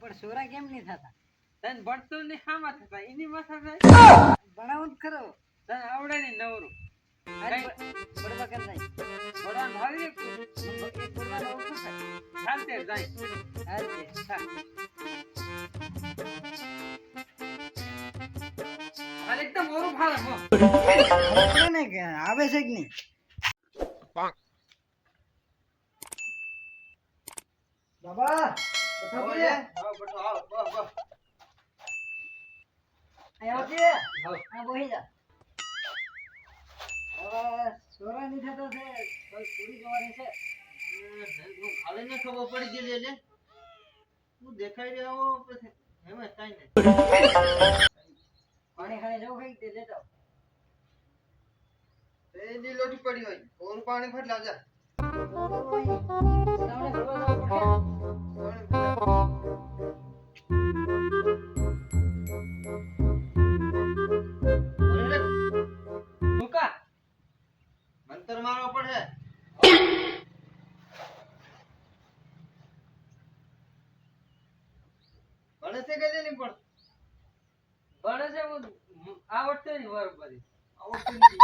પણ સોરા કેમ નહીં થતા? તને ભણતું ને હામાં થતા એની માથા થાય ભણાવું જ ખરો. તને આવડે ને નવરું પડવા કેમ નહીં? ભણવાનું ભાવી એક પડવાનો ઓછું થાય. શાંતિ જાય હાલ છે. હાલ એકદમ ઓરું ભાવે હો આપણે ને કે આવે છે કે નહીં? બાબા બેઠો કે? આવો બેઠો આવો બસ બસ અહીંયા આવજે. હા બોહી જા. હવે સોરા નહીં થતો છે કોઈ પૂરી જોવાની છે. હું ખાલી ને ખબર પડી ગઈ લે હું દેખાઈ રહ્યો પછી એમાં કાઈ નહીં પાણી ખાને જવું કઈ તે લેતા એની લોટી પડી હોય ઓર પાણી ફટ લાવજા મંતર મારવો પડે ભણે છે કે નહીં પણ ભણે છે હું આવડતો નહીં બરોબર આવડતું નથી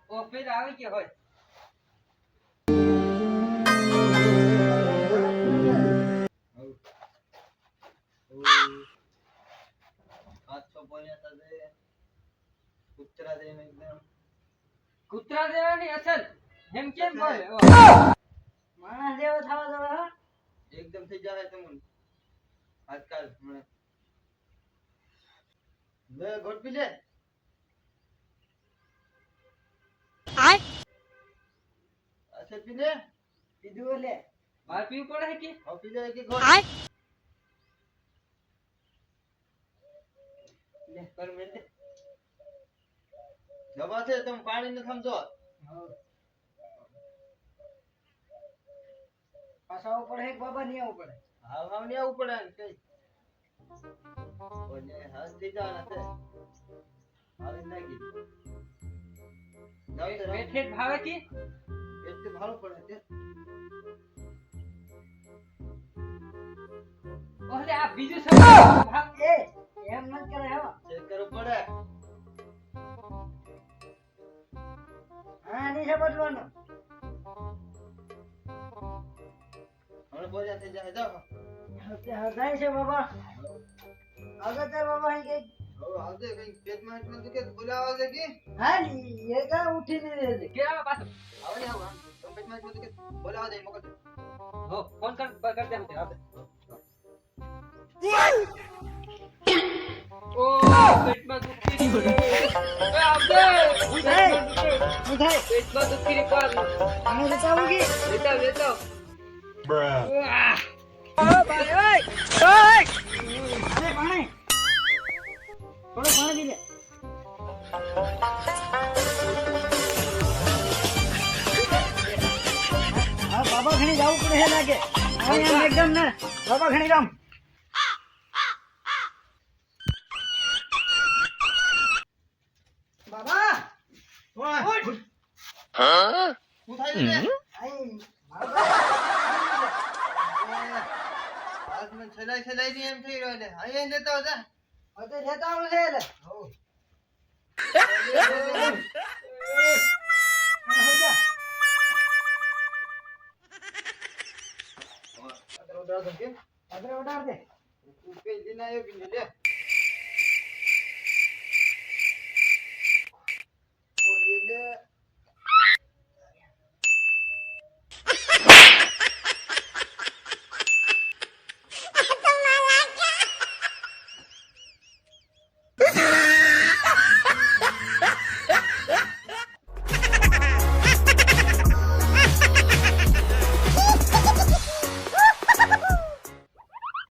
ઓ ફેર આવી કે હોય કૂતરા દેવાની અસલ એમ કેમ બોલે માણસ જેવો થવા દો. હા એકદમ થઈ જાય તમને આજકાલ મને લે ગોટ પી લે અસલ પી લે કીધું લે. માર પીવું પડે કે હા પી લે કે ગોટ લે પર મેલ દે દવા છે તમે પાણી ને સમજો પાછા આવું પડે કે બાબા નહીં આવું પડે? હાવ હાવ ને આવું પડે ને કઈ ઓને હાથ થી જવાના છે હાલે નાખી જાવ તો પેટ ભાવે કે પેટ તો ભાવ પડે છે ઓલે આ બીજું સબ ભાગ એ એમ ન કરે. હો ચેક કરવું પડે હા નહીં સમજવાનું. હવે બોલ્યા થઈ જાય જાવ જાય છે બાબા. આગળ ચાલ બાબા. અહીં કઈ હવે આવજે કઈ પેટમાં એટલું કે બોલાવા છે કે હા એ કા ઉઠીને રહે છે. કે આવે પાછો આવે ને આવ તમે પેટમાં એટલું કે બોલાવા દે મોકલ હો ફોન કર દે હું આવે ઓ પેટમાં દુખી એ આવજે હું થાય પેટમાં દુખી રે પાર આને બતાવું કે લેતા અરે પાણી થોડું પાણી પી લે. હા બાબા ઘણી જવું પડે છે લાગે. અહીંયા એકદમ ને બાબા ઘણી જામ. બાબા હું થાય ને અહીં આજ મને છલાઈ ની એમ થઈ રહ્યો ને અહીંયા લેતા હતા અતે લેતા આવું છે એટલે હો અદરે ઉડાડ દે. ઉપે દિન આયો કે લે